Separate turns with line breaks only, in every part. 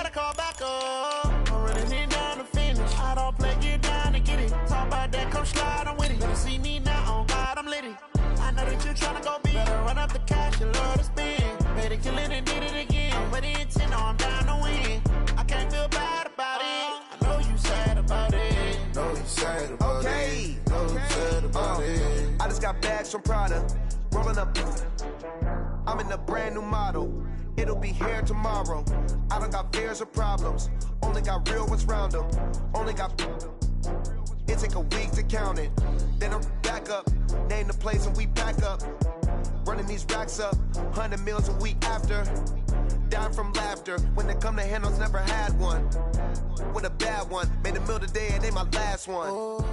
gotta call back up. I'm really need down to finish. I don't play, get down to get it. Talk about that, come slide, I'm with it. Better see me now, on God, I'm litty. I know that you're tryna go big. Better run up the cash, you love to spend. Made it, kill it, and did it again. But the intent, no, I'm down to win. I can't feel bad about it. I know you sad about it.
Know you sad about it. Know you sad about it. I just got bags from Prada. Rolling up. I'm in a brand new model. It'll be here tomorrow. I don't got fears or problems. Only got real ones round them. Only got. It take a week to count it. Then I'm back up. Name the place and we back up. Running these racks up. 100 meals a week after. Down from laughter. When it come to handles, never had one. With a bad one. Made a meal today and they my last one.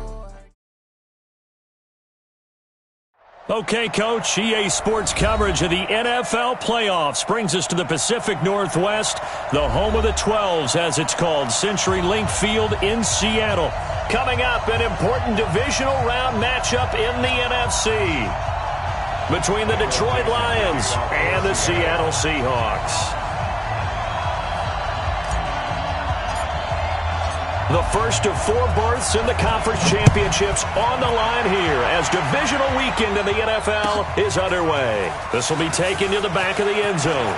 Okay, Coach, EA Sports coverage of the NFL playoffs brings us to the Pacific Northwest, the home of the 12s, as it's called, CenturyLink Field in Seattle. Coming up, an important divisional round matchup in the NFC between the Detroit Lions and the Seattle Seahawks. The first of 4 berths in the conference championships on the line here as divisional weekend in the NFL is underway. This will be taken to the back of the end zone.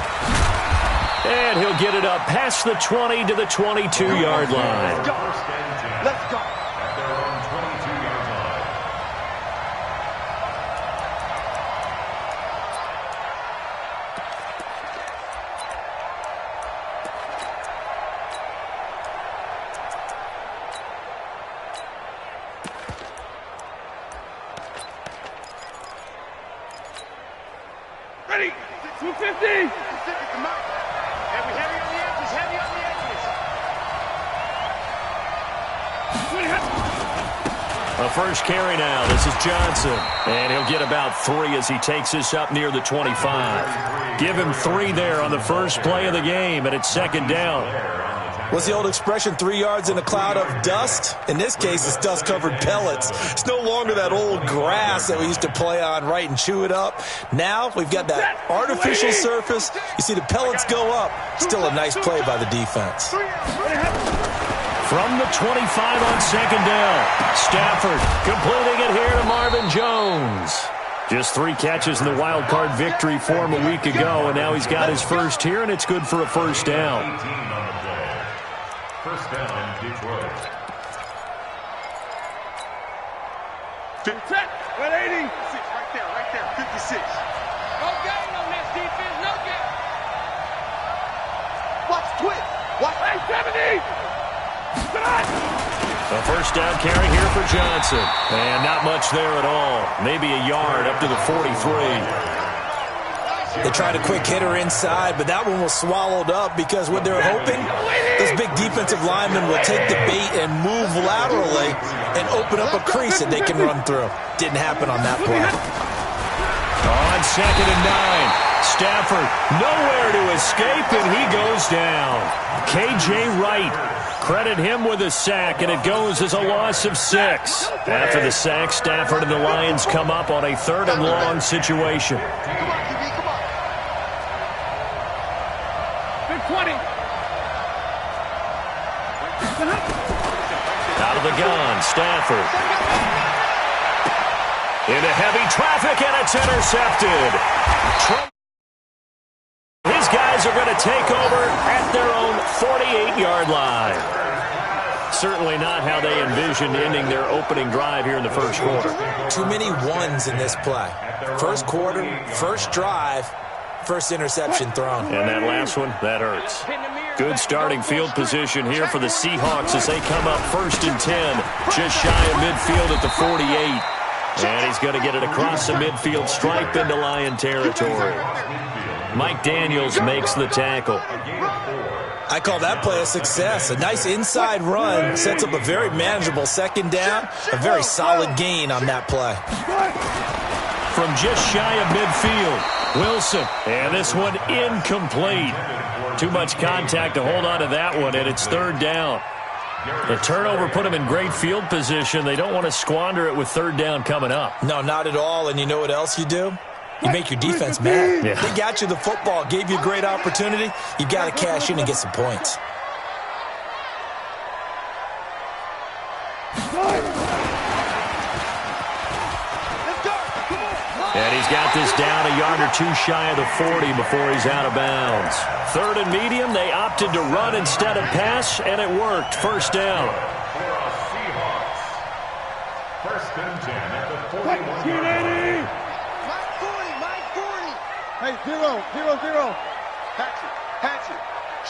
And he'll get it up past the 20 to the 22-yard line.
Let's go. Let's go.
Ready? 250. Heavy on the edges. Heavy on the edges.
A first carry now. This is Johnson. And he'll get about 3 as he takes this up near the 25. Give him 3 there on the first play of the game, and it's second down.
What's the old expression, 3 yards in a cloud of dust? In this case, it's dust-covered pellets. It's no longer that old grass that we used to play on, right, and chew it up. Now we've got that artificial surface. You see the pellets go up. Still a nice play by the defense.
From the 25 on second down, Stafford completing it here to Marvin Jones. Just 3 catches in the wild card victory for him a week ago, and now he's got his first here, and it's good for a first down.
First down, Detroit.
180. Right there, 56. No gain on this defense, no gain.
Watch twist. Watch.
Hey, 70.
A first down carry here for Johnson. And not much there at all. Maybe a yard up to the 43.
They tried a quick hitter inside, but that one was swallowed up because what they're hoping, those big defensive linemen will take the bait and move laterally and open up a crease that they can run through. Didn't happen on that play.
On second and 9, Stafford nowhere to escape, and he goes down. K.J. Wright, credit him with a sack, and it goes as a loss of 6. After the sack, Stafford and the Lions come up on a 3rd and long situation.
20.
Out of the gun, Stafford. Into heavy traffic, and it's intercepted. His guys are going to take over at their own 48-yard line. Certainly not how they envisioned ending their opening drive here in the first quarter.
Too many ones in this play. First quarter, first drive, first interception thrown.
And that last one, that hurts. Good starting field position here for the Seahawks as they come up 1st and 10, just shy of midfield at the 48. And he's going to get it across the midfield stripe into Lion territory. Mike Daniels makes the tackle.
I call that play a success. A nice inside run sets up a very manageable second down. A very solid gain on that play.
From just shy of midfield, Wilson. And this one incomplete. Too much contact to hold on to that one, and it's 3rd down. The turnover put them in great field position. They don't want to squander it with 3rd down coming up.
No, not at all. And you know what else you do? You make your defense mad.
Yeah.
They got you the football, gave you a great opportunity. You got to cash in and get some points.
brought this down a yard or two shy of the 40 before he's out of bounds. Third and medium, they opted to run instead of pass, and it worked. First down.
First and 10 at the 41.
Mike 40.
Hey, 0. Hatch it.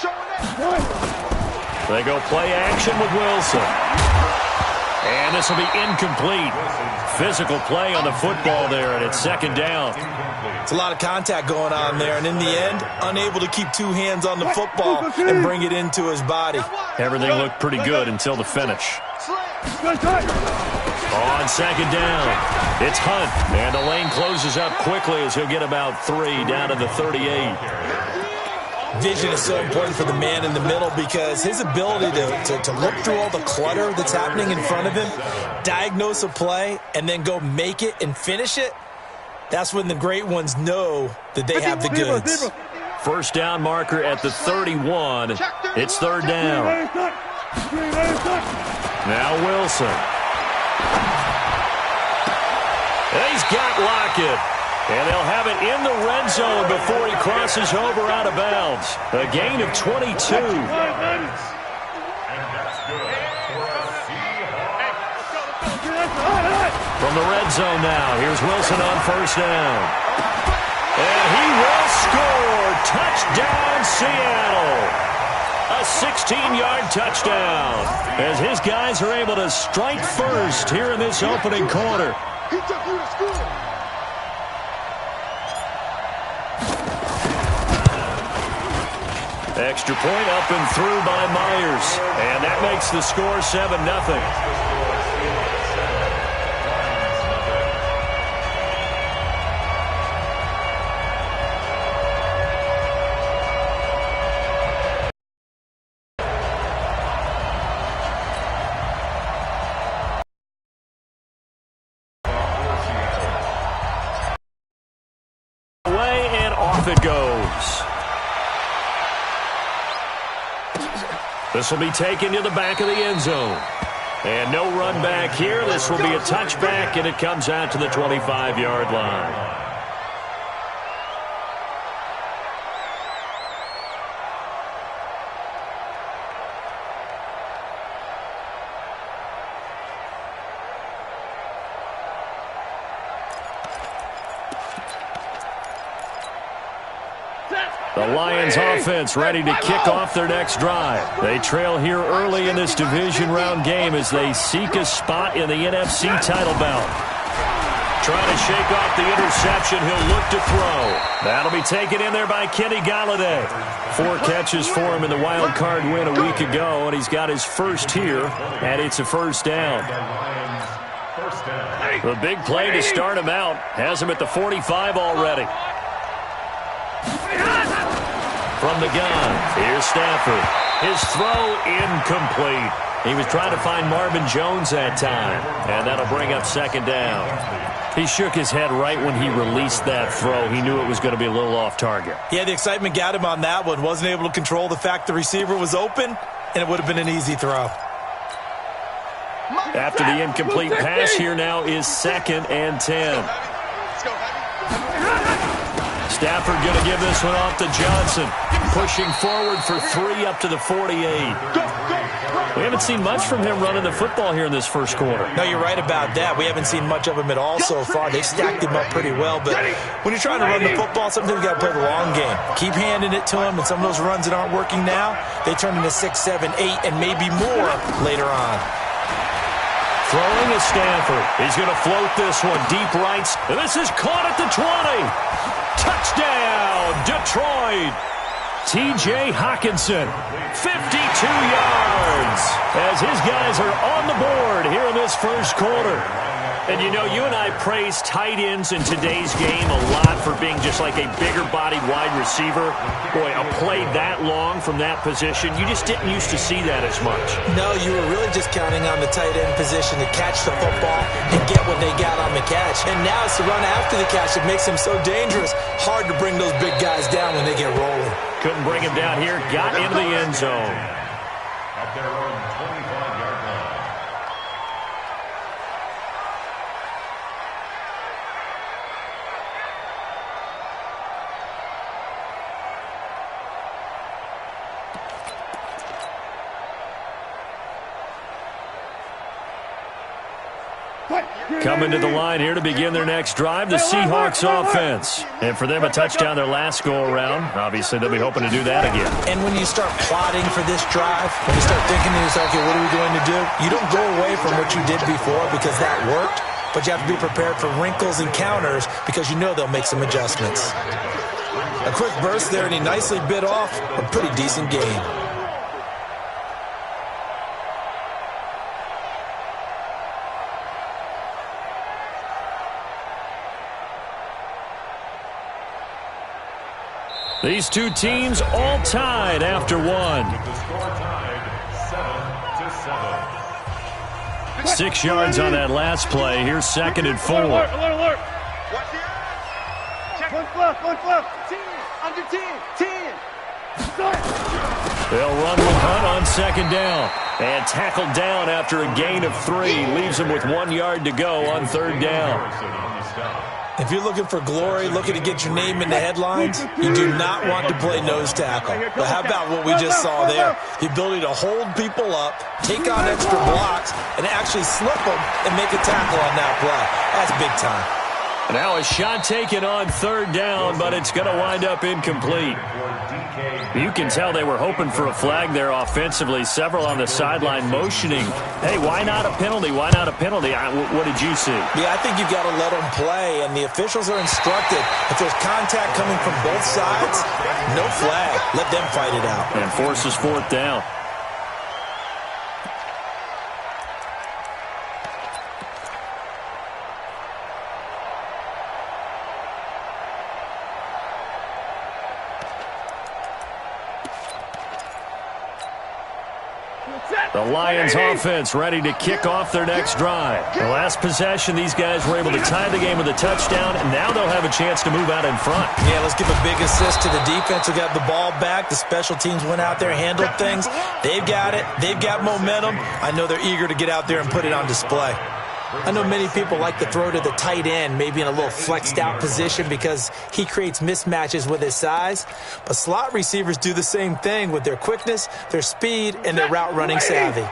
Showing that.
They go play action with Wilson. And this will be incomplete. Physical play on the football there, and it's second down.
It's a lot of contact going on there, and in the end, unable to keep two hands on the football and bring it into his body.
Everything looked pretty good until the finish. On second down, it's Hunt, and the lane closes up quickly as he'll get about 3 down to the 38.
Vision is so important for the man in the middle because his ability to look through all the clutter that's happening in front of him, diagnose a play, and then go make it and finish it, that's when the great ones know that they have the goods.
First down marker at the 31. It's third down. Now Wilson. He's got Lockett. And they'll have it in the red zone before he crosses over out of bounds. A gain of 22.
And that's good for a Seahawks.
From the red zone now, here's Wilson on first down. And he will score. Touchdown, Seattle. A 16-yard touchdown. As his guys are able to strike first here in this opening quarter.
He took you to school.
Extra point up and through by Myers. And that makes the score 7-0. Away and off it goes. This will be taken to the back of the end zone. And no run back here. This will be a touchback, and it comes out to the 25-yard line. The Lions offense ready to kick off their next drive. They trail here early in this division round game as they seek a spot in the NFC title bout. Trying to shake off the interception. He'll look to throw. That'll be taken in there by Kenny Galladay. 4 catches for him in the wild card win a week ago, and he's got his first here, and it's a first down. The big play to start him out has him at the 45 already. From the gun, here's Stafford. His throw incomplete. He was trying to find Marvin Jones that time, and that'll bring up second down. He shook his head right when he released that throw. He knew it was going to be a little off target.
Yeah, the excitement got him on that one. Wasn't able to control the fact the receiver was open, and it would have been an easy throw.
After the incomplete pass, here now is 2nd and 10. Stafford going to give this one off to Johnson. Pushing forward for 3 up to the 48. We haven't seen much from him running the football here in this first quarter.
No, you're right about that. We haven't seen much of him at all so far. They stacked him up pretty well. But when you're trying to run the football, sometimes you got to play the long game. Keep handing it to him, and some of those runs that aren't working now, they turn into 6, 7, 8, and maybe more later on.
Throwing is Stafford. He's going to float this one deep right. And this is caught at the 20. Touchdown, Detroit. T.J. Hawkinson, 52 yards, as his guys are on the board here in this first quarter. And, you know, you and I praise tight ends in today's game a lot for being just like a bigger-bodied wide receiver. Boy, a play that long from that position, you just didn't used to see that as much.
No, you were really just counting on the tight end position to catch the football and get what they got on the catch. And now it's the run after the catch that makes him so dangerous. Hard to bring those big guys down when they get rolling.
Couldn't bring him down here. Got into the end zone.
At their own 25-yard line.
Coming to the line here to begin their next drive, the Seahawks offense. And for them, a touchdown their last go-around. Obviously, they'll be hoping to do that again.
And when you start plotting for this drive, when you start thinking to yourself, okay, what are we going to do? You don't go away from what you did before because that worked, but you have to be prepared for wrinkles and counters because you know they'll make some adjustments. A quick burst there, and he nicely bit off a pretty decent gain.
These two teams all tied after one. 6 yards on that last play. Here's 2nd and 4.
Alert, alert, alert.
One fluff. 10, under 10, 10.
They'll run with Hunt on 2nd down. And tackled down after a gain of 3. Leaves him with 1 yard to go on 3rd down.
If you're looking for glory, looking to get your name in the headlines, you do not want to play nose tackle. But how about what we just saw there? The ability to hold people up, take on extra blocks, and actually slip them and make a tackle on that play. That's big time.
Now a shot taken on 3rd down, but it's going to wind up incomplete. You can tell they were hoping for a flag there offensively. Several on the sideline motioning. Hey, why not a penalty? Why not a penalty? What did you see?
Yeah, I think you've got to let them play, and the officials are instructed. If there's contact coming from both sides, no flag. Let them fight it out.
And forces 4th down. The Lions offense ready to kick off their next drive. The last possession, these guys were able to tie the game with a touchdown, and now they'll have a chance to move out in front.
Yeah, let's give a big assist to the defense who got the ball back. The special teams went out there, handled things. They've got it. They've got momentum. I know they're eager to get out there and put it on display. I know many people like to throw to the tight end, maybe in a little flexed out position because he creates mismatches with his size. But slot receivers do the same thing with their quickness, their speed, and their route running savvy.
2nd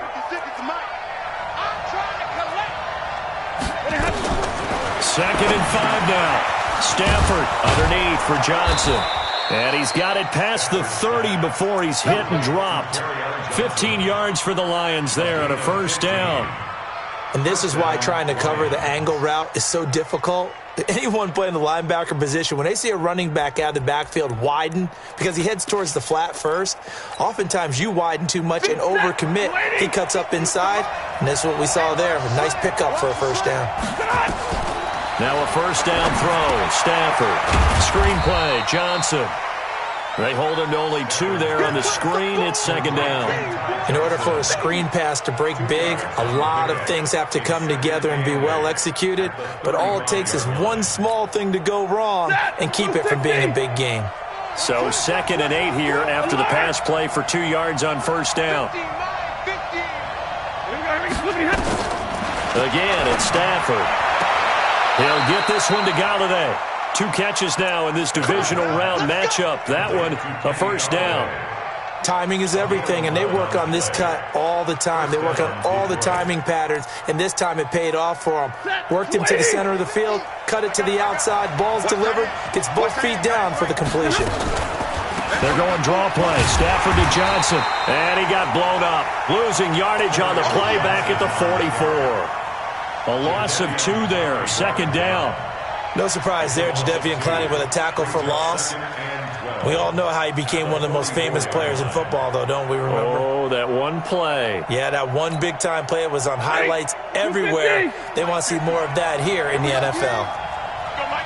and 5 now. Stafford underneath for Johnson. And he's got it past the 30 before he's hit and dropped. 15 yards for the Lions there on a 1st down.
And this is why trying to cover the angle route is so difficult. Anyone playing the linebacker position, when they see a running back out of the backfield widen because he heads towards the flat first, oftentimes you widen too much and overcommit. He cuts up inside, and that's what we saw there. A nice pickup for a 1st down.
Now a 1st down throw. Stafford. Screen play. Johnson. They hold him to only 2 there on the screen. It's 2nd down.
In order for a screen pass to break big, a lot of things have to come together and be well executed. But all it takes is one small thing to go wrong and keep it from being a big game.
So 2nd and 8 here after the pass play for 2 yards on 1st down. Again, it's Stafford. He'll get this one to Galladay. 2 catches now in this divisional round matchup. That one, a 1st down.
Timing is everything, and they work on this cut all the time. They work on all the timing patterns, and this time it paid off for them. Worked him to the center of the field, cut it to the outside, ball's delivered, gets both feet down for the completion.
They're going draw play. Stafford to Johnson, and he got blown up. Losing yardage on the play back at the 44. A loss of 2 there, 2nd down.
No surprise there, Jadeveon Clowney with a tackle for loss. We all know how he became one of the most famous players in football, though, don't we remember?
Oh, that one play.
Yeah, that one big-time play was on highlights everywhere. They want to see more of that here in the NFL.
I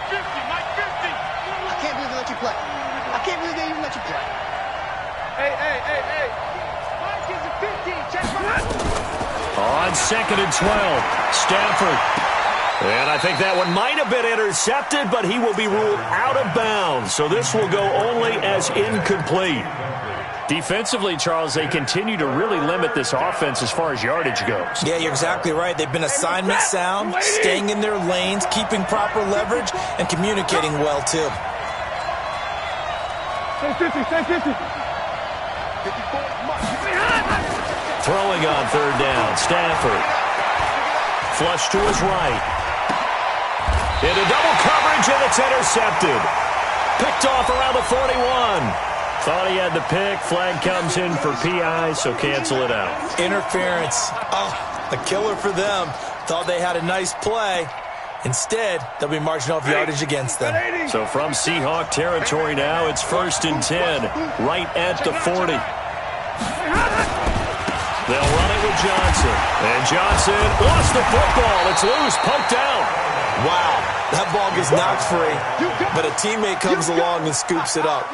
can't believe they let you play. I can't believe they even let you play.
Hey. Mike is a 15. Check for that.
On 2nd and 12, Stafford. And I think that one might have been intercepted, but he will be ruled out of bounds. So this will go only as incomplete. Defensively, Charles, they continue to really limit this offense as far as yardage goes.
Yeah, you're exactly right. They've been assignment sound, staying in their lanes, keeping proper leverage, and communicating well, too.
Stay 50.
Throwing on 3rd down, Stafford. Flush to his right. Into double coverage, and it's intercepted. Picked off around the 41. Thought he had the pick. Flag comes in for PI, so cancel it out.
Interference. Oh, a killer for them. Thought they had a nice play. Instead, they'll be marching off yardage against them.
So from Seahawk territory now, it's 1st and 10, right at the 40. They'll run it with Johnson. And Johnson lost the football. It's loose, poked out.
Wow, that ball gets knocked free, but a teammate comes along and scoops it up.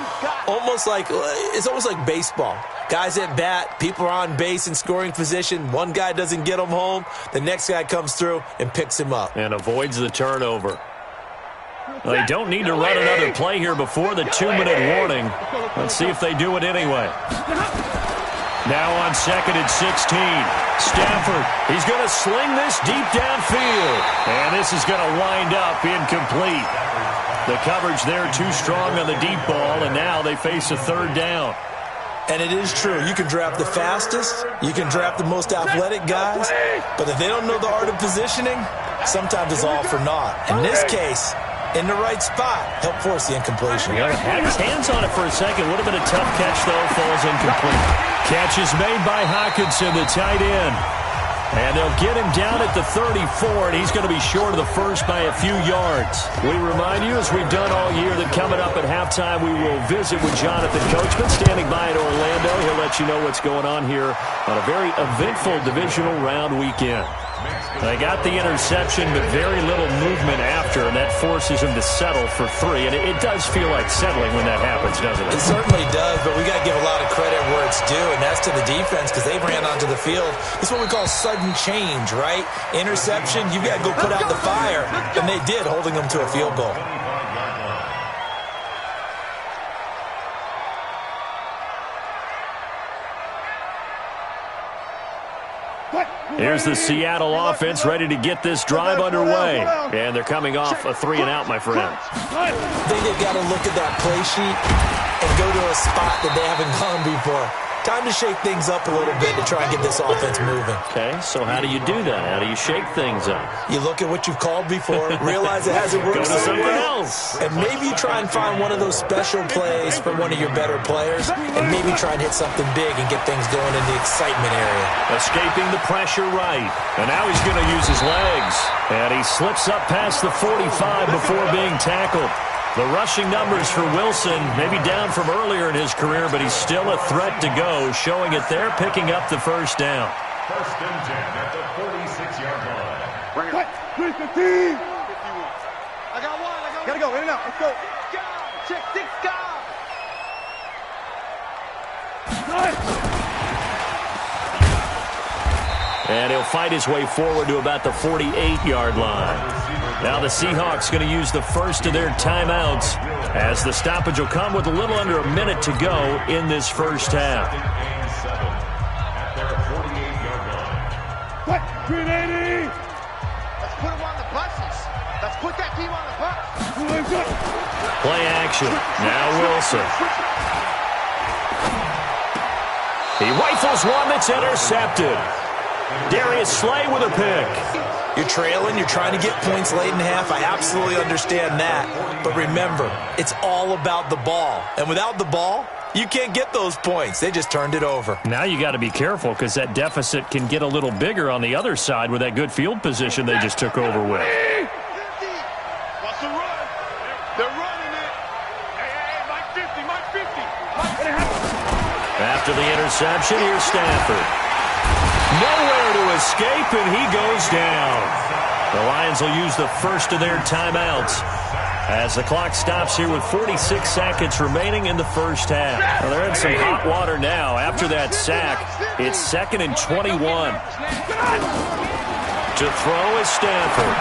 It's almost like baseball. Guys at bat, people are on base in scoring position. One guy doesn't get him home. The next guy comes through and picks him up.
And avoids the turnover. Well, they don't need to run another play here before the 2-minute warning. Let's see if they do it anyway. Now on 2nd and 16. Stafford, he's going to sling this deep downfield. And this is going to wind up incomplete. The coverage there too strong on the deep ball, and now they face a 3rd down.
And it is true. You can draft the fastest. You can draft the most athletic guys. But if they don't know the art of positioning, sometimes it's all for naught. In this case, in the right spot, help force the incompletion.
Had his hands on it for a second. Would have been a tough catch, though. Falls incomplete. Catch is made by Hockenson, the tight end. And they'll get him down at the 34, and he's going to be short of the first by a few yards. We remind you, as we've done all year, that coming up at halftime, we will visit with Jonathan Coachman, standing by in Orlando. He'll let you know what's going on here on a very eventful divisional round weekend. They got the interception, but very little movement after, and that forces him to settle for 3. And it does feel like settling when that happens, doesn't it?
It certainly does, but we got to give a lot of credit where it's due, and that's to the defense because they ran onto the field. This is what we call sudden change, right? Interception, you've got to go put out the fire, and they did, holding them to a field goal.
Here's the Seattle offense ready to get this drive underway. And they're coming off a 3-and-out, my friend.
I think they've got to look at that play sheet and go to a spot that they haven't gone before. Time to shake things up a little bit to try and get this offense moving.
Okay, so how do you do that? How do you shake things up?
You look at what you've called before, realize it hasn't worked
Go to something else.
And maybe you try and find one of those special plays from one of your better players, and maybe try and hit something big and get things going in the excitement area.
Escaping the pressure right. And now he's going to use his legs. And he slips up past the 45 before being tackled. The rushing numbers for Wilson, maybe down from earlier in his career, but he's still a threat to go, showing it there, picking up the 1st down.
1st and 10 at the 46-yard line.
Bring it. Where's the team? I got one. Gotta go. In and out. Let's go.
Check 6 guys.
And he'll fight his way forward to about the 48-yard line. Now the Seahawks going to use the first of their timeouts as the stoppage will come with a little under a minute to go in this first half.
At their 48-yard line.
What? 380.
Let's put them on the buses. Let's put that team on the bus.
Play action. Now Wilson. He rifles one that's intercepted. Darius Slay with a pick.
You're trailing, you're trying to get points late in half. I absolutely understand that. But remember, it's all about the ball. And without the ball, you can't get those points. They just turned it over.
Now you got to be careful because that deficit can get a little bigger on the other side with that good field position they just took over with.
What's the run? They're running it. Hey, Mike 50, Mike 50.
After the interception, here's Stafford. Nowhere to escape, and he goes down. The Lions will use the first of their timeouts as the clock stops here with 46 seconds remaining in the first half. Well, they're in some hot water now. After that sack, it's 2nd and 21. To throw is Stafford.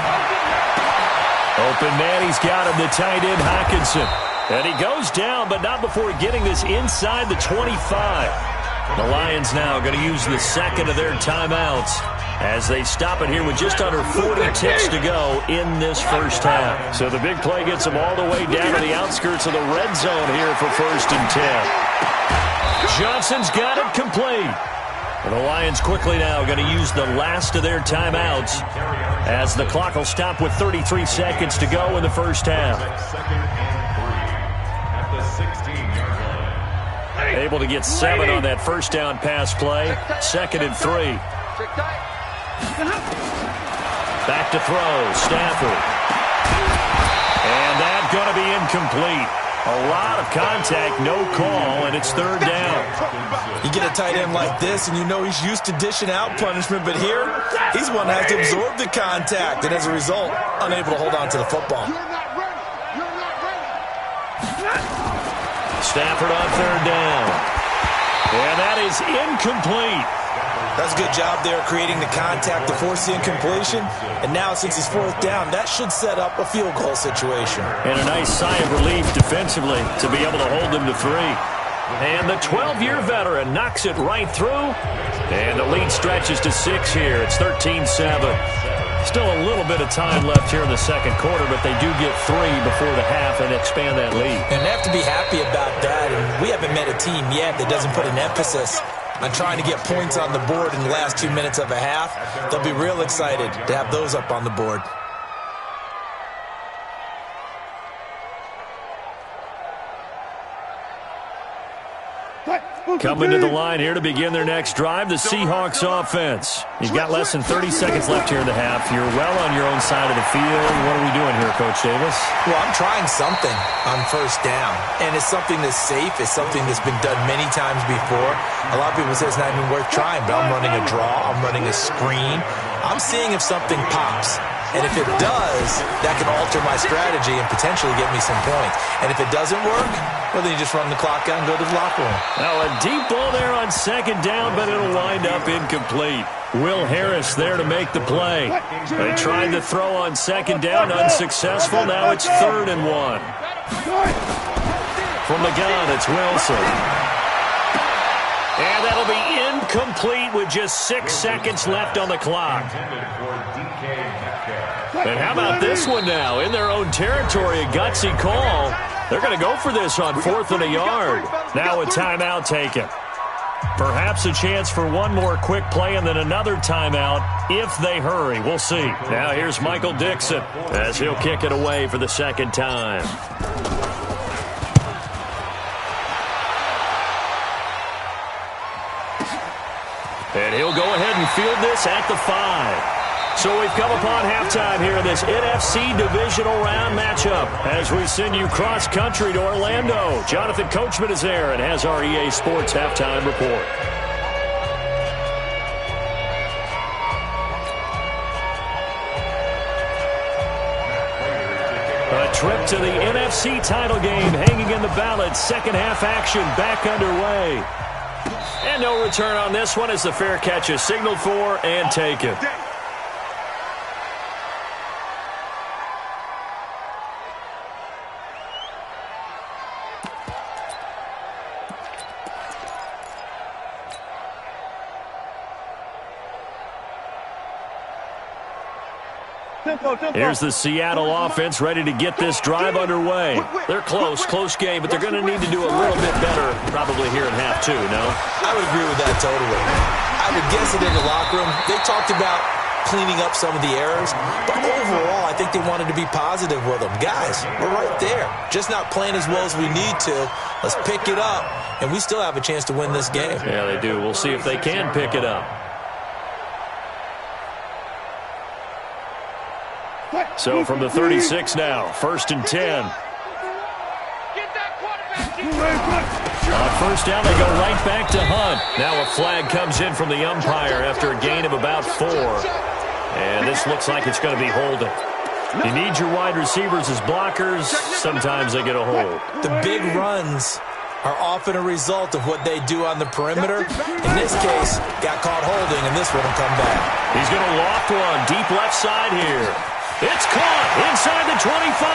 Open man, he's got him, the tight end Hockenson. And he goes down, but not before getting this inside the 25. The Lions now going to use the second of their timeouts as they stop it here with just under 40 ticks to go in this first half. So the big play gets them all the way down to the outskirts of the red zone here for 1st and 10. Johnson's got it complete. The Lions quickly now going to use the last of their timeouts as the clock will stop with 33 seconds to go in the first half. Able to get 7 on that first down pass play. 2nd and 3. Back to throw. Stafford. And that's going to be incomplete. A lot of contact, no call, and it's 3rd down.
You get a tight end like this, and you know he's used to dishing out punishment, but here, he's one that has to absorb the contact, and as a result, unable to hold on to the football.
Stafford on 3rd down. And that is incomplete.
That's a good job there creating the contact to force the incompletion. And now, since it's 4th down, that should set up a field goal situation.
And a nice sigh of relief defensively to be able to hold them to 3. And the 12-year veteran knocks it right through. And the lead stretches to 6 here. It's 13-7. Still a little bit of time left here in the second quarter, but they do get 3 before the half and expand that lead.
And they have to be happy about that. And we haven't met a team yet that doesn't put an emphasis on trying to get points on the board in the last 2 minutes of a half. They'll be real excited to have those up on the board.
Coming to the line here to begin their next drive, the Seahawks offense. You've got less than 30 seconds left here in the half. You're well on your own side of the field. What are we doing here, Coach Davis?
Well, I'm trying something on 1st down, and it's something that's safe. It's something that's been done many times before. A lot of people say it's not even worth trying, but I'm running a draw. I'm running a screen. I'm seeing if something pops. And if it does, that can alter my strategy and potentially get me some points. And if it doesn't work, well, then you just run the clock out and go to the locker room.
Now, a deep ball there on 2nd down, but it'll wind up incomplete. Will Harris there to make the play. They tried to throw on 2nd down, unsuccessful. Now it's 3rd and 1. From the gun, it's Wilson. And that'll be incomplete with just 6 seconds left on the clock. And how about this one now? In their own territory, a gutsy call. They're going to go for this on 4th and a yard. Now a timeout taken. Perhaps a chance for one more quick play and then another timeout if they hurry. We'll see. Now here's Michael Dixon as he'll kick it away for the 2nd time. And he'll go ahead and field this at the 5. So we've come upon halftime here in this NFC Divisional Round matchup as we send you cross-country to Orlando. Jonathan Coachman is there and has our EA Sports Halftime Report. A trip to the NFC title game hanging in the balance. Second half action back underway. And no return on this one as the fair catch is signaled for and taken. Here's the Seattle offense ready to get this drive underway. They're close game, but they're going to need to do a little bit better probably here in half 2, no?
I would agree with that totally. I would guess that in the locker room, they talked about cleaning up some of the errors, but overall, I think they wanted to be positive with them. Guys, we're right there. Just not playing as well as we need to. Let's pick it up, and we still have a chance to win this game.
Yeah, they do. We'll see if they can pick it up. So from the 36 now, 1st and 10. On 1st down, they go right back to Hunt. Now a flag comes in from the umpire after a gain of about 4. And this looks like it's going to be holding. You need your wide receivers as blockers. Sometimes they get a hold.
The big runs are often a result of what they do on the perimeter. In this case, got caught holding, and this one will come back.
He's going to loft one deep left side here. It's caught inside the 25.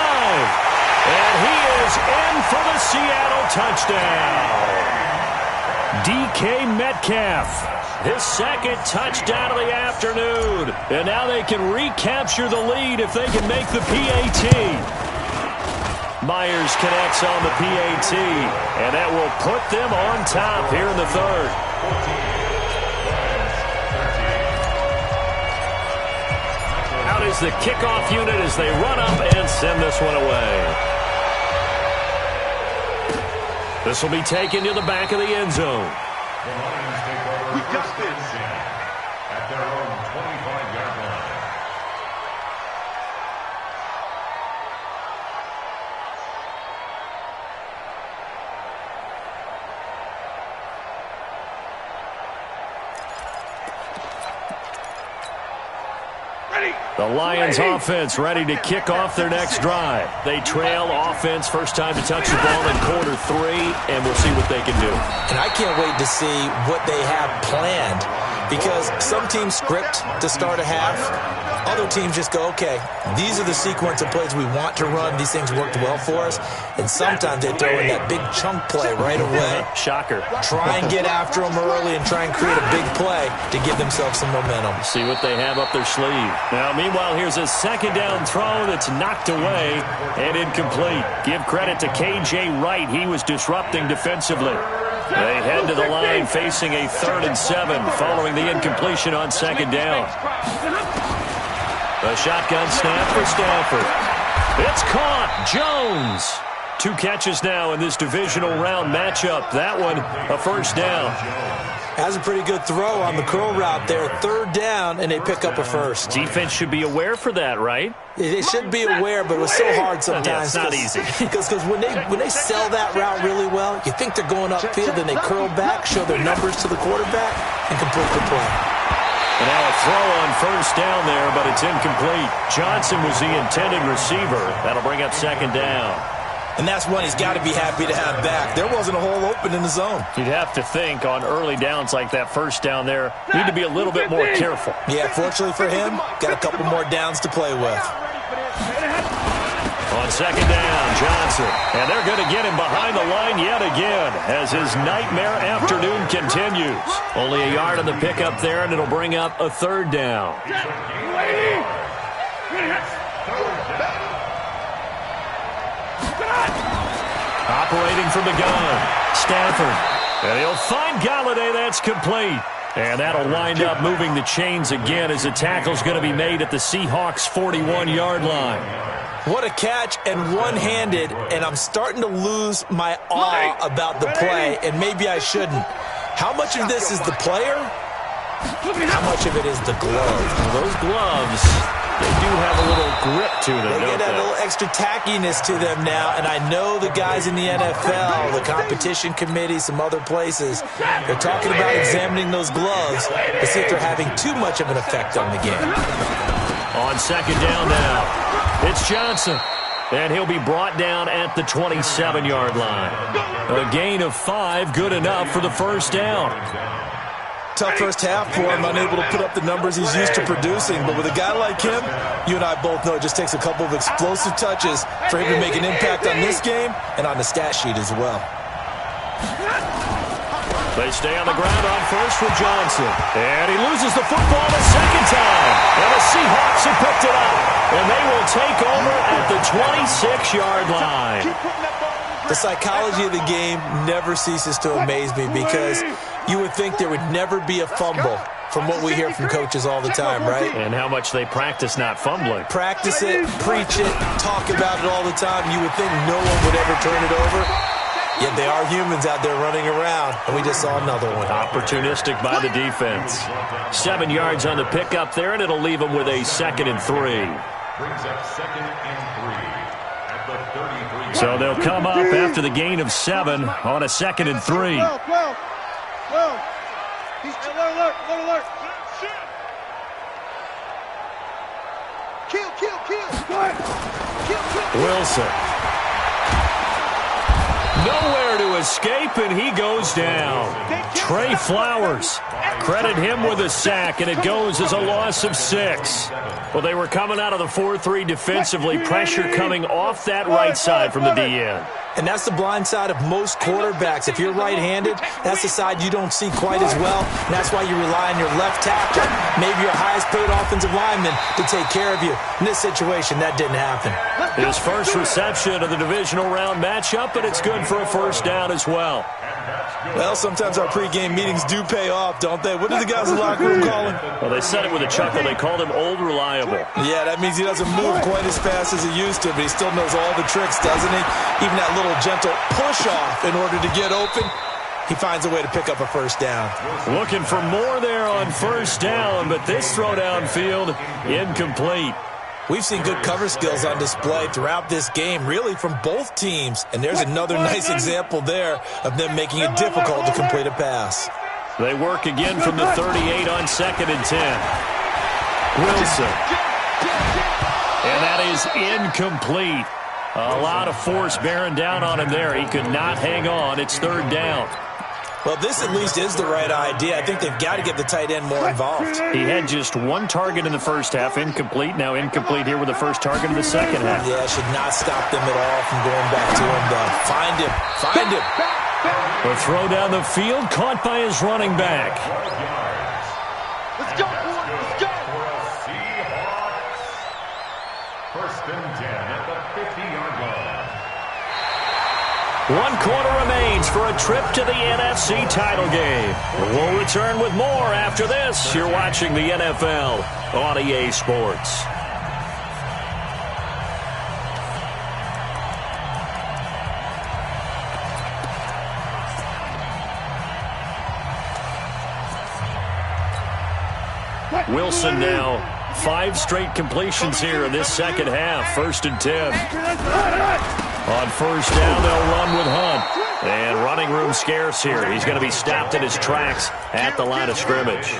And he is in for the Seattle touchdown. DK Metcalf, his 2nd touchdown of the afternoon. And now they can recapture the lead if they can make the PAT. Myers connects on the PAT, and that will put them on top here in the 3rd. one is the kickoff unit as they run up and send this one away. This will be taken to the back of the end zone.
The Lions take over
We got
first
this.
and 10 at their own 25-yard line.
The Lions offense ready to kick off their next drive. They trail offense, first time to touch the ball in quarter 3, and we'll see what they can do.
And I can't wait to see what they have planned, because some teams script to start a half. Other teams just go, okay, these are the sequence of plays we want to run. These things worked well for us. And sometimes they throw in that big chunk play right away.
Shocker.
Try and get after them early and try and create a big play to give themselves some momentum.
See what they have up their sleeve. Now, meanwhile, here's a second down throw that's knocked away and incomplete. Give credit to K.J. Wright. He was disrupting defensively. They head to the line facing a 3rd and 7 following the incompletion on second down. A shotgun snap for Stafford. It's caught. Jones. 2 catches now in this divisional round matchup. That one, a first down.
Has a pretty good throw on the curl route there. 3rd down, and they pick up a first.
Defense should be aware for that, right?
They should be aware, but it was so hard sometimes.
Yeah, it's not easy.
Because when they sell that route really well, you think they're going upfield, and they curl back, show their numbers to the quarterback, and complete the play.
And now a throw on first down there, but it's incomplete. Johnson was the intended receiver. That'll bring up second down.
And that's one he's got to be happy to have back. There wasn't a hole open in the zone.
You'd have to think on early downs like that first down there, need to be a little bit more careful.
Yeah, fortunately for him, got a couple more downs to play with.
On second down, Johnson. And they're going to get him behind the line yet again as his nightmare afternoon continues. Only a yard on the pickup there, and it'll bring up a 3rd down. Operating from the gun, Stafford. And he'll find Galladay. That's complete. And that'll wind up moving the chains again as the tackle's going to be made at the Seahawks' 41-yard line.
What a catch, and one-handed, and I'm starting to lose my awe about the play, and maybe I shouldn't. How much of this is the player? How much of it is the glove?
Well, those gloves, they do have a little grip to them,
They get that little extra tackiness to them now, and I know the guys in the NFL, the competition committee, some other places, they're talking about examining those gloves to see if they're having too much of an effect on the game.
On second down now, it's Johnson, and he'll be brought down at the 27-yard line. A gain of 5, good enough for the first down.
Tough first half for him, unable to put up the numbers he's used to producing. But with a guy like him, you and I both know it just takes a couple of explosive touches for him to make an impact on this game and on the stat sheet as well.
They stay on the ground on first with Johnson. And he loses the football a second time. And the Seahawks have picked it up. And they will take over at the 26-yard line.
The psychology of the game never ceases to amaze me, because you would think there would never be a fumble from what we hear from coaches all the time, right?
And how much they practice not fumbling.
Practice it, preach it, talk about it all the time. You would think no one would ever turn it over. Yet they are humans out there running around, and we just saw another one.
Opportunistic by the defense. 7 yards on the pickup there, and it'll leave them with a 2nd and 3.
Brings up 2nd and 3 at the 33.
So they'll come up after the gain of 7 on a 2nd and 3.
12. He's alert. Kill.
Wilson. Nowhere to escape, and he goes down. Trey Flowers. Credit him with a sack, and it goes as a loss of 6. Well, they were coming out of the 4-3 defensively. Pressure coming off that right side from the DN.
And that's the blind side of most quarterbacks. If you're right-handed, that's the side you don't see quite as well. And that's why you rely on your left tackle, maybe your highest-paid offensive lineman, to take care of you. In this situation, that didn't happen.
His first reception of the divisional round matchup, but it's good for a first down as well.
Well, sometimes our pregame meetings do pay off, don't they? What did the guys in the locker room call him?
Well, they said it with a chuckle. They called him Old Reliable.
Yeah, that means he doesn't move quite as fast as he used to, but he still knows all the tricks, doesn't he? Even that little gentle push-off in order to get open, he finds a way to pick up a first down.
Looking for more there on first down, but this throw downfield, incomplete.
We've seen good cover skills on display throughout this game, really from both teams. And there's another nice example there of them making it difficult to complete a pass.
They work again from the 38 on 2nd and 10. Wilson. And that is incomplete. A lot of force bearing down on him there. He could not hang on. It's 3rd down.
Well, this at least is the right idea. I think they've got to get the tight end more involved.
He had just one target in the first half, incomplete. Now incomplete here with the first target in the second half.
Yeah, should not stop them at all from going back to him, though. Find him. Find him.
A throw down the field, caught by his running back.
Let's go, boy. Let's go.
First and 10 at the 50-yard line.
1 quarter remains for a trip to the NFC title game. We'll return with more after this. You're watching the NFL on EA Sports. Wilson now 5 straight completions here in this second half. 1st and 10. On first down, they'll run with Hunt. And running room scarce here. He's going to be stopped in his tracks at the line of scrimmage.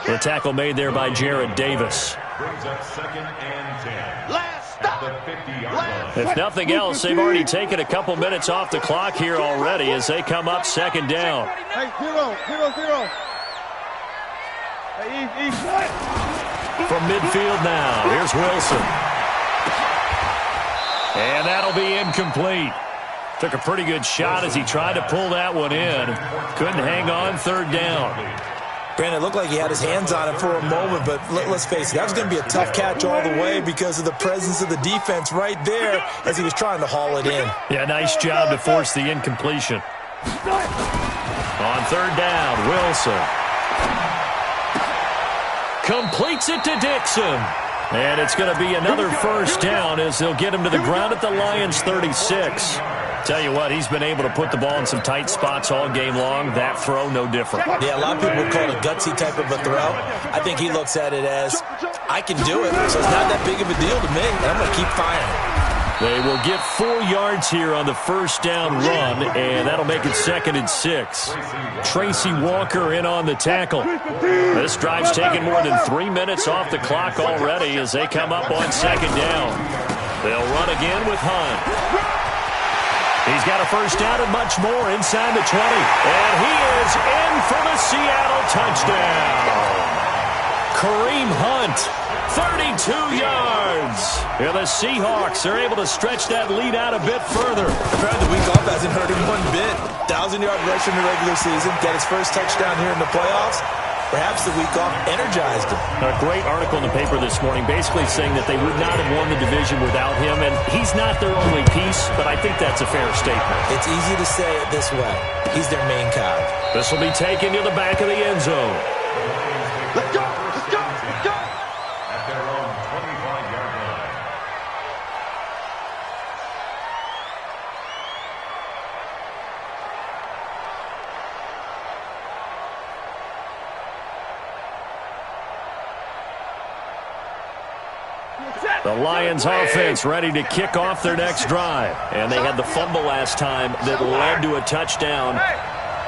The tackle made there by Jared Davis.
Brings up 2nd and 10 at the 50-yard line.
If nothing else, they've already taken a couple minutes off the clock here already as they come up 2nd down.
Hey, 0-0-0. Hey,
From midfield now, here's Wilson. And that'll be incomplete. Took a pretty good shot as he tried to pull that one in. Couldn't hang on. 3rd down.
Brandon, it looked like he had his hands on it for a moment, but let's face it, that was going to be a tough catch all the way because of the presence of the defense right there as he was trying to haul it in.
Yeah, nice job to force the incompletion. On 3rd down, Wilson completes it to Dixon. And it's going to be another first down as they'll get him to the ground at the Lions' 36. Tell you what, he's been able to put the ball in some tight spots all game long. That throw, no different.
Yeah, a lot of people would call it a gutsy type of a throw. I think he looks at it as, I can do it, so it's not that big of a deal to me, and I'm going to keep firing.
They will get 4 yards here on the first down run, and that'll make it 2nd and 6. Tracy Walker in on the tackle. This drive's taken more than 3 minutes off the clock already as they come up on 2nd down. They'll run again with Hunt. He's got a first down and much more inside the 20. And he is in for the Seattle touchdown. Kareem Hunt, 32 yards. Yeah, the Seahawks are able to stretch that lead out a bit further.
Apparently the week off hasn't hurt him one bit. 1,000-yard rush in the regular season, get his first touchdown here in the playoffs. Perhaps the week off energized him.
A great article in the paper this morning basically saying that they would not have won the division without him, and he's not their only piece, but I think that's a fair statement.
It's easy to say it this way. He's their main cog.
This will be taken to the back of the end zone.
Let's go. Let's go. Let's go.
At their own 25-yard line.
The Lions offense ready to kick off their next drive. And they had the fumble last time that led to a touchdown.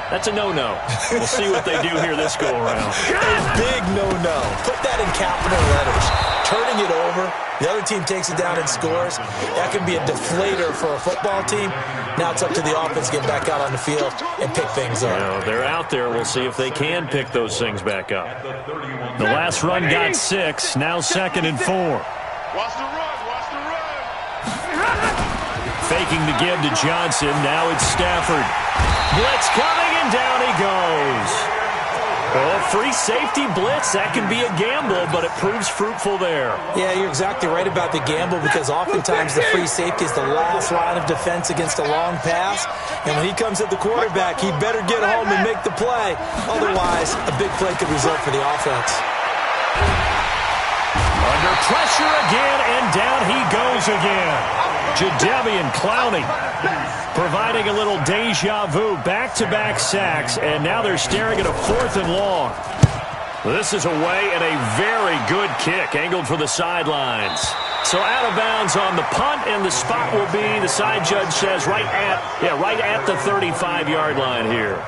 That's a no-no. We'll see what they do here this go-around.
A big no-no. Put that in capital letters. Turning it over, the other team takes it down and scores. That can be a deflator for a football team. Now it's up to the offense to get back out on the field and pick things up.
Well, they're out there. We'll see if they can pick those things back up. The last run got 6. Now 2nd and 4.
Watch the run. Watch the run.
faking the give to Johnson. Now it's Stafford. Blitz coming, and down he goes. Oh, free safety blitz, that can be a gamble, but it proves fruitful there.
Yeah, you're exactly right about the gamble, because oftentimes the free safety is the last line of defense against a long pass. And when he comes at the quarterback, he better get home and make the play. Otherwise, a big play could result for the offense.
Under pressure again, and down he goes again. Jadeveon Clowney providing a little deja vu, back-to-back sacks, and now they're staring at a 4th and long. This is away, and a very good kick angled for the sidelines. So out of bounds on the punt, and the spot will be, the side judge says, right at the 35-yard line here.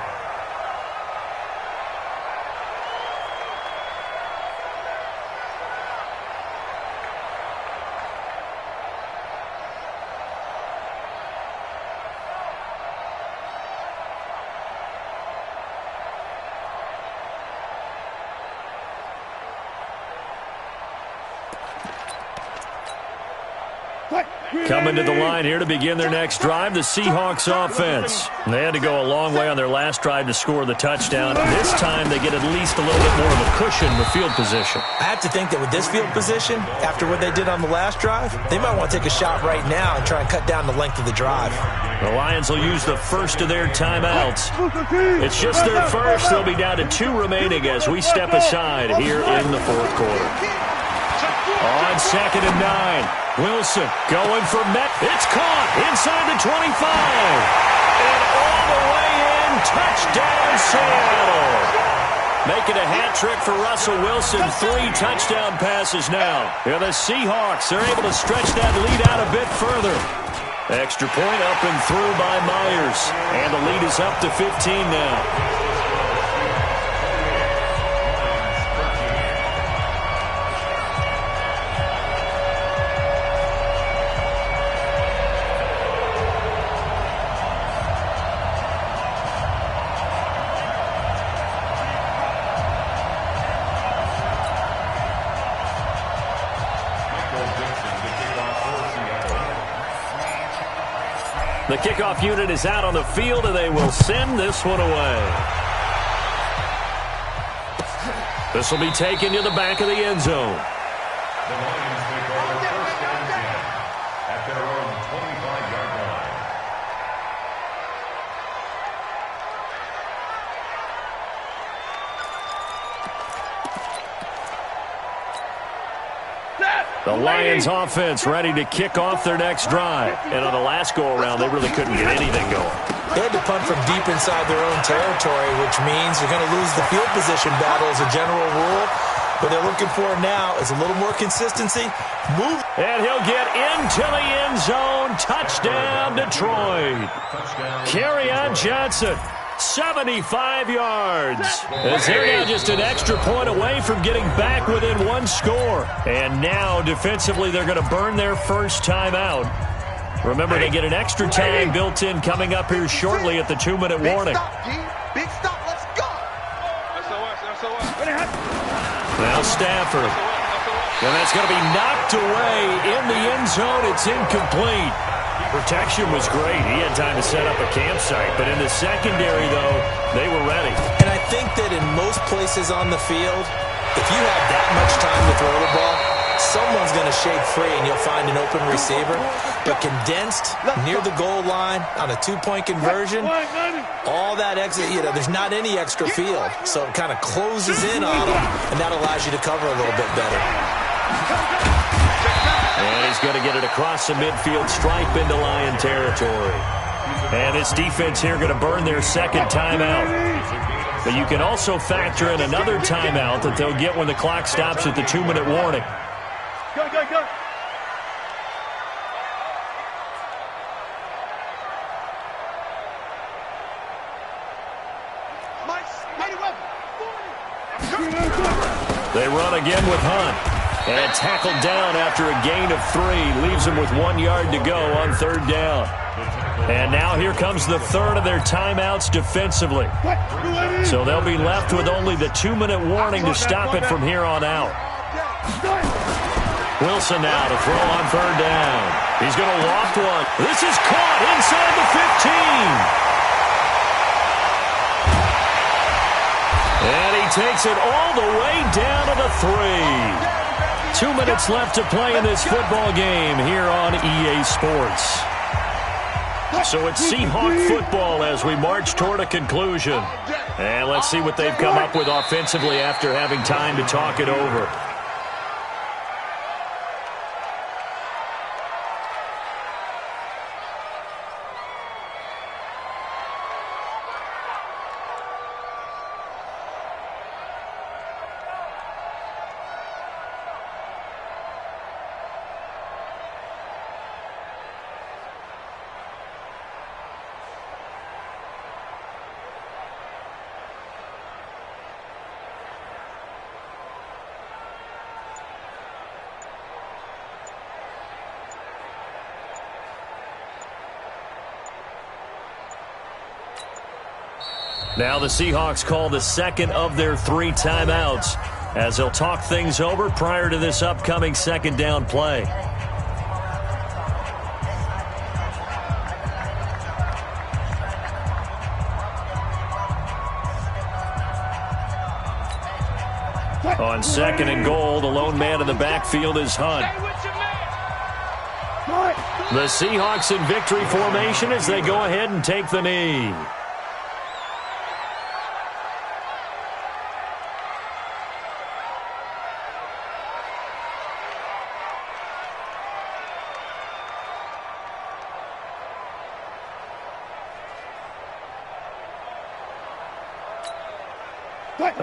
Coming to the line here to begin their next drive, the Seahawks offense. They had to go a long way on their last drive to score the touchdown. This time they get at least a little bit more of a cushion with field position.
I have to think that with this field position, after what they did on the last drive, they might want to take a shot right now and try and cut down the length of the drive.
The Lions will use the first of their timeouts. It's just their first. They'll be down to 2 remaining as we step aside here in the 4th quarter. On 2nd and 9. Wilson going for Met. It's caught inside the 25. And all the way in. Touchdown, Seattle. Making a hat trick for Russell Wilson. 3 touchdown passes now. And the Seahawks are able to stretch that lead out a bit further. Extra point up and through by Myers. And the lead is up to 15 now. The kickoff unit is out on the field, and they will send this one away. This will be taken to the back of the end zone.
The Lions take over 1st and 10 at their own 25-yard line.
The Lions offense ready to kick off their next drive. And on the last go-around, they really couldn't get anything going.
They had to punt from deep inside their own territory, which means you're going to lose the field position battle as a general rule. What they're looking for now is a little more consistency. Move.
And he'll get into the end zone. Touchdown, Detroit. Kerryon Johnson. 75 yards. As they're now just an extra point away from getting back within 1 score. And now, defensively, they're going to burn their first timeout. Remember, they get an extra time built in coming up here shortly at the 2-minute warning.
Big stop, let's go.
Now Stafford. And that's going to be knocked away in the end zone. It's incomplete. Protection was great. He had time to set up a campsite. But in the secondary, though, they were ready.
And I think that in most places on the field, if you have that much time to throw the ball, someone's going to shake free and you'll find an open receiver. But condensed near the goal line on a 2-point conversion, all that exit, there's not any extra field. So it kind of closes in on them, and that allows you to cover a little bit better.
And he's going to get it across the midfield stripe into Lion territory. And this defense here going to burn their second timeout. But you can also factor in another timeout that they'll get when the clock stops at the 2-minute warning.
Go, go, go.
They run again with Hunt. And tackled down after a gain of 3. Leaves him with 1 yard to go on 3rd down. And now here comes the third of their timeouts defensively. So they'll be left with only the 2-minute warning to stop it from here on out. Wilson now to throw on 3rd down. He's going to loft one. This is caught inside the 15. And he takes it all the way down to the 3. 2 minutes left to play in this football game here on EA Sports. So it's Seahawk football as we march toward a conclusion. And let's see what they've come up with offensively after having time to talk it over. Now the Seahawks call the second of their 3 timeouts as they'll talk things over prior to this upcoming second down play. On second and goal, the lone man in the backfield is Hunt. The Seahawks in victory formation as they go ahead and take the knee.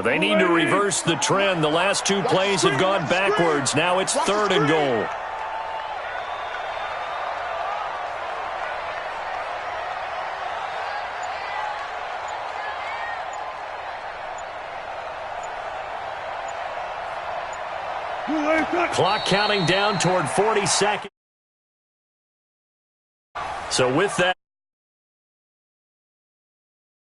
They need to reverse the trend. The last 2 plays have gone backwards. Now it's 3rd and goal. Clock counting down toward 40 seconds. So with that.